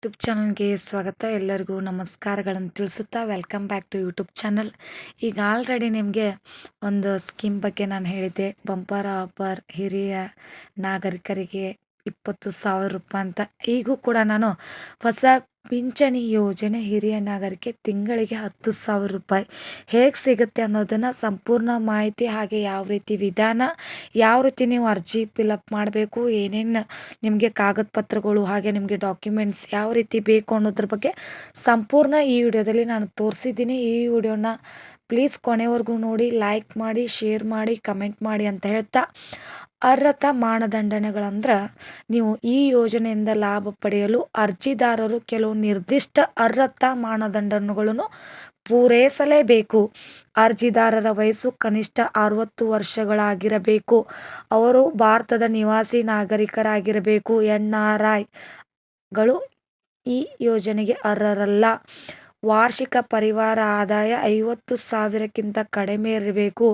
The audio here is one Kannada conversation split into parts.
ಯೂಟ್ಯೂಬ್ ಚಾನಲ್ಗೆ ಸ್ವಾಗತ. ಎಲ್ಲರಿಗೂ ನಮಸ್ಕಾರಗಳನ್ನು ತಿಳಿಸುತ್ತಾ welcome back to YouTube channel. ಈಗ ಆಲ್ರೆಡಿ ನಿಮಗೆ ಒಂದು ಸ್ಕೀಮ್ ಬಗ್ಗೆ ನಾನು ಹೇಳಿದ್ದೆ, ಬಂಪರ್ ಆಫರ್ ಹಿರಿಯ ನಾಗರಿಕರಿಗೆ 20,000 ರೂಪಾಯಿ ಅಂತ. ಈಗೂ ಕೂಡ ನಾನು ಹೊಸ ಪಿಂಚಣಿ ಯೋಜನೆ ಹಿರಿಯ ನಾಗರಿಕೆ ತಿಂಗಳಿಗೆ 10,000 ರೂಪಾಯಿ ಹೇಗೆ ಸಿಗುತ್ತೆ ಅನ್ನೋದನ್ನು ಸಂಪೂರ್ಣ ಮಾಹಿತಿ, ಹಾಗೆ ಯಾವ ರೀತಿ ವಿಧಾನ, ಯಾವ ರೀತಿ ನೀವು ಅರ್ಜಿ ಫಿಲಪ್ ಮಾಡಬೇಕು, ಏನೇನು ನಿಮಗೆ ಕಾಗದ ಪತ್ರಗಳು, ಹಾಗೆ ನಿಮಗೆ ಡಾಕ್ಯುಮೆಂಟ್ಸ್ ಯಾವ ರೀತಿ ಬೇಕು ಅನ್ನೋದ್ರ ಬಗ್ಗೆ ಸಂಪೂರ್ಣ ಈ ವಿಡಿಯೋದಲ್ಲಿ ನಾನು ತೋರಿಸಿದ್ದೀನಿ. ಈ ವಿಡಿಯೋನ ಪ್ಲೀಸ್ ಕೊನೆವರೆಗೂ ನೋಡಿ, ಲೈಕ್ ಮಾಡಿ, ಶೇರ್ ಮಾಡಿ, ಕಮೆಂಟ್ ಮಾಡಿ ಅಂತ ಹೇಳ್ತಾ, ಅರ್ಹತಾ ಮಾನದಂಡನೆಗಳಂದ್ರೆ ನೀವು ಈ ಯೋಜನೆಯಿಂದ ಲಾಭ ಪಡೆಯಲು ಅರ್ಜಿದಾರರು ಕೆಲವು ನಿರ್ದಿಷ್ಟ ಅರ್ಹತಾ ಮಾನದಂಡಗಳನ್ನು ಪೂರೈಸಲೇಬೇಕು. ಅರ್ಜಿದಾರರ ವಯಸ್ಸು ಕನಿಷ್ಠ 60 ವರ್ಷಗಳಾಗಿರಬೇಕು. ಅವರು ಭಾರತದ ನಿವಾಸಿ ನಾಗರಿಕರಾಗಿರಬೇಕು. NRIಗಳು ಈ ಯೋಜನೆಗೆ ಅರ್ಹರಲ್ಲ. ವಾರ್ಷಿಕ ಪರಿವಾರ ಆದಾಯ 50,000ಕ್ಕಿಂತ ಕಡಿಮೆ ಇರಬೇಕು.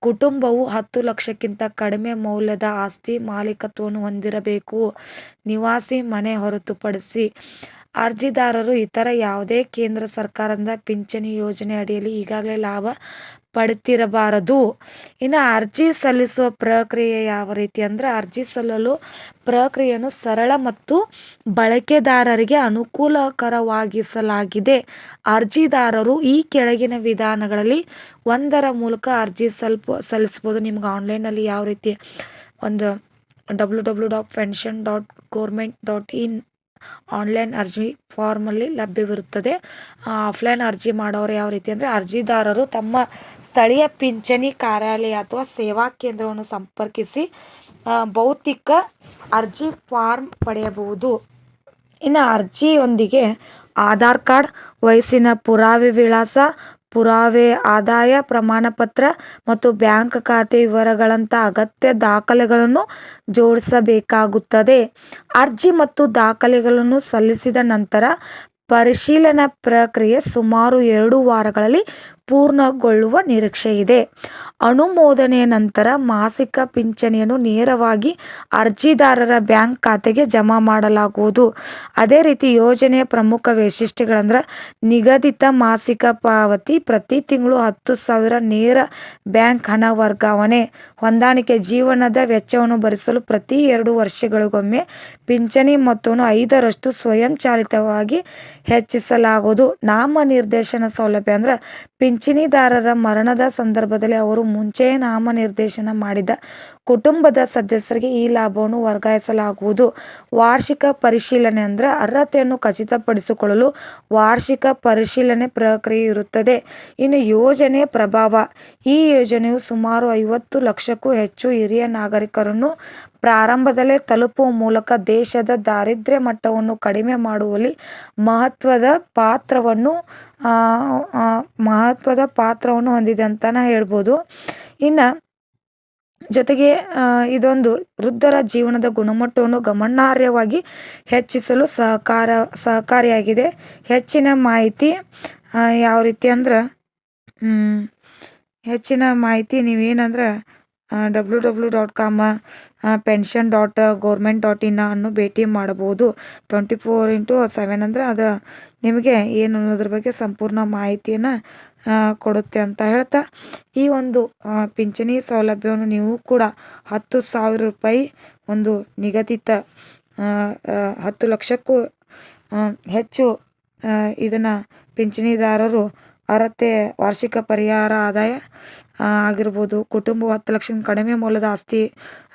ಕುಟುಂಬವು 10 ಲಕ್ಷಕ್ಕಿಂತ ಕಡಿಮೆ ಮೌಲ್ಯದ ಆಸ್ತಿ ಮಾಲೀಕತ್ವವನ್ನು ಹೊಂದಿರಬೇಕು. ನಿವಾಸಿ ಮನೆ ಹೊರತುಪಡಿಸಿ ಅರ್ಜಿದಾರರು ಇತರ ಯಾವುದೇ ಕೇಂದ್ರ ಸರ್ಕಾರದ ಪಿಂಚಣಿ ಯೋಜನೆ ಅಡಿಯಲ್ಲಿ ಈಗಾಗಲೇ ಲಾಭ ಪಡೆದಿರಬಾರದು. ಇನ್ನು ಅರ್ಜಿ ಸಲ್ಲಿಸುವ ಪ್ರಕ್ರಿಯೆ ಯಾವ ರೀತಿ ಅಂದರೆ, ಅರ್ಜಿ ಸಲ್ಲಲು ಪ್ರಕ್ರಿಯೆಯನ್ನು ಸರಳ ಮತ್ತು ಬಳಕೆದಾರರಿಗೆ ಅನುಕೂಲಕರವಾಗಿಸಲಾಗಿದೆ. ಅರ್ಜಿದಾರರು ಈ ಕೆಳಗಿನ ವಿಧಾನಗಳಲ್ಲಿ ಒಂದರ ಮೂಲಕ ಅರ್ಜಿ ಸಲ್ಲಿಸಬಹುದು. ನಿಮ್ಗೆ ಆನ್ಲೈನಲ್ಲಿ ಯಾವ ರೀತಿ ಒಂದು www.pension.government.in ಆನ್ಲೈನ್ ಅರ್ಜಿ ಫಾರ್ಮಲ್ಲಿ ಲಭ್ಯವಿರುತ್ತದೆ. ಆಫ್ಲೈನ್ ಅರ್ಜಿ ಮಾಡೋರು ಯಾವ ರೀತಿ ಅಂದರೆ, ಅರ್ಜಿದಾರರು ತಮ್ಮ ಸ್ಥಳೀಯ ಪಿಂಚಣಿ ಕಾರ್ಯಾಲಯ ಅಥವಾ ಸೇವಾ ಕೇಂದ್ರವನ್ನು ಸಂಪರ್ಕಿಸಿ ಭೌತಿಕ ಅರ್ಜಿ ಫಾರ್ಮ್ ಪಡೆಯಬಹುದು. ಇನ್ನು ಅರ್ಜಿಯೊಂದಿಗೆ ಆಧಾರ್ ಕಾರ್ಡ್, ವಯಸ್ಸಿನ ಪುರಾವೆ ವಿಳಾಸ, ಪುರಾವೆ ಆದಾಯ ಪ್ರಮಾಣಪತ್ರ ಮತ್ತು ಬ್ಯಾಂಕ್ ಖಾತೆ ವಿವರಗಳಂಥ ಅಗತ್ಯ ದಾಖಲೆಗಳನ್ನು ಜೋಡಿಸಬೇಕಾಗುತ್ತದೆ. ಅರ್ಜಿ ಮತ್ತು ದಾಖಲೆಗಳನ್ನು ಸಲ್ಲಿಸಿದ ನಂತರ ಪರಿಶೀಲನಾ ಪ್ರಕ್ರಿಯೆ ಸುಮಾರು 2 ವಾರಗಳಲ್ಲಿ ಪೂರ್ಣಗೊಳ್ಳುವ ನಿರೀಕ್ಷೆ ಇದೆ. ಅನುಮೋದನೆಯ ನಂತರ ಮಾಸಿಕ ಪಿಂಚಣಿಯನ್ನು ನೇರವಾಗಿ ಅರ್ಜಿದಾರರ ಬ್ಯಾಂಕ್ ಖಾತೆಗೆ ಜಮಾ ಮಾಡಲಾಗುವುದು. ಅದೇ ರೀತಿ ಯೋಜನೆಯ ಪ್ರಮುಖ ವೈಶಿಷ್ಟ್ಯಗಳಂದ್ರೆ, ನಿಗದಿತ ಮಾಸಿಕ ಪಾವತಿ, ಪ್ರತಿ ತಿಂಗಳು 10,000 ನೇರ ಬ್ಯಾಂಕ್ ಹಣ ವರ್ಗಾವಣೆ, ಹೊಂದಾಣಿಕೆ, ಜೀವನದ ವೆಚ್ಚವನ್ನು ಭರಿಸಲು ಪ್ರತಿ 2 ವರ್ಷಗಳಿಗೊಮ್ಮೆ ಪಿಂಚಣಿ ಮೊತ್ತವನ್ನು 5ರಷ್ಟು ಸ್ವಯಂಚಾಲಿತವಾಗಿ ಹೆಚ್ಚಿಸಲಾಗುವುದು. ನಾಮನಿರ್ದೇಶನ ಸೌಲಭ್ಯ ಅಂದ್ರೆ, ಪಿಂಚಣಿದಾರರ ಮರಣದ ಸಂದರ್ಭದಲ್ಲಿ ಅವರು ಮುಂಚೆಯೇ ನಾಮನಿರ್ದೇಶನ ಮಾಡಿದ ಕುಟುಂಬದ ಸದಸ್ಯರಿಗೆ ಈ ಲಾಭವನ್ನು ವರ್ಗಾಯಿಸಲಾಗುವುದು. ವಾರ್ಷಿಕ ಪರಿಶೀಲನೆ ಅಂದ್ರೆ, ಅರ್ಹತೆಯನ್ನು ಖಚಿತಪಡಿಸಿಕೊಳ್ಳಲು ವಾರ್ಷಿಕ ಪರಿಶೀಲನೆ ಪ್ರಕ್ರಿಯೆ ಇರುತ್ತದೆ. ಇನ್ನು ಯೋಜನೆ ಪ್ರಭಾವ, ಈ ಯೋಜನೆಯು ಸುಮಾರು 50 ಲಕ್ಷಕ್ಕೂ ಹೆಚ್ಚು ಹಿರಿಯ ನಾಗರಿಕರನ್ನು ಪ್ರಾರಂಭದಲ್ಲೇ ತಲುಪುವ ಮೂಲಕ ದೇಶದ ದಾರಿದ್ರ್ಯ ಮಟ್ಟವನ್ನು ಕಡಿಮೆ ಮಾಡುವಲ್ಲಿ ಮಹತ್ವದ ಪಾತ್ರವನ್ನು ಹೊಂದಿದೆ ಅಂತಲೇ ಹೇಳ್ಬೋದು. ಇನ್ನು ಜೊತೆಗೆ ಇದೊಂದು ವೃದ್ಧರ ಜೀವನದ ಗುಣಮಟ್ಟವನ್ನು ಗಮನಾರ್ಹವಾಗಿ ಹೆಚ್ಚಿಸಲು ಸಹಕಾರಿಯಾಗಿದೆ. ಹೆಚ್ಚಿನ ಮಾಹಿತಿ ಯಾವ ರೀತಿ ಅಂದ್ರೆ, ಹೆಚ್ಚಿನ ಮಾಹಿತಿ ನೀವೇನಂದ್ರೆ www.com pension.government.in ಅನ್ನು ಭೇಟಿ ಮಾಡಬಹುದು. 24/7 ಅಂದರೆ ಅದು ನಿಮಗೆ ಏನು ಅನ್ನೋದ್ರ ಬಗ್ಗೆ ಸಂಪೂರ್ಣ ಮಾಹಿತಿಯನ್ನು ಕೊಡುತ್ತೆ ಅಂತ ಹೇಳ್ತಾ, ಈ ಒಂದು ಪಿಂಚಣಿ ಸೌಲಭ್ಯವನ್ನು ನೀವು ಕೂಡ 10,000 ರೂಪಾಯಿ ಒಂದು ನಿಗದಿತ 10 ಲಕ್ಷಕ್ಕೂ ಹೆಚ್ಚು ಇದನ್ನು ಪಿಂಚಣಿದಾರರು ಅರ್ಹತೆ, ವಾರ್ಷಿಕ ಪರಿಹಾರ ಆದಾಯ ಆಗಿರ್ಬೋದು, ಕುಟುಂಬ 10 ಲಕ್ಷಕ್ಕಿಂತ ಕಡಿಮೆ ಮೌಲ್ಯದ ಆಸ್ತಿ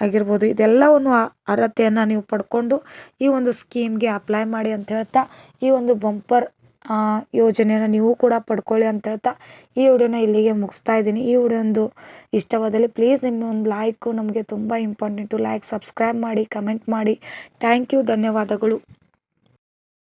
ಆಗಿರ್ಬೋದು, ಇದೆಲ್ಲವನ್ನು ಅರ್ಹತೆಯನ್ನು ನೀವು ಪಡ್ಕೊಂಡು ಈ ಒಂದು ಸ್ಕೀಮ್ಗೆ ಅಪ್ಲೈ ಮಾಡಿ ಅಂತ ಹೇಳ್ತಾ, ಈ ಒಂದು ಬಂಪರ್ ಯೋಜನೆಯನ್ನು ನೀವು ಕೂಡ ಪಡ್ಕೊಳ್ಳಿ ಅಂತ ಹೇಳ್ತಾ ಈ ವಿಡಿಯೋನ ಇಲ್ಲಿಗೆ ಮುಗಿಸ್ತಾ ಇದ್ದೀನಿ. ಈ ವಿಡಿಯೋ ಒಂದು ಇಷ್ಟವಾದಲ್ಲಿ ಪ್ಲೀಸ್ ನಿಮ್ಮ ಒಂದು ಲೈಕು ನಮಗೆ ತುಂಬ ಇಂಪಾರ್ಟೆಂಟು. ಲೈಕ್, ಸಬ್ಸ್ಕ್ರೈಬ್ ಮಾಡಿ, ಕಮೆಂಟ್ ಮಾಡಿ. ಥ್ಯಾಂಕ್ ಯು, ಧನ್ಯವಾದಗಳು.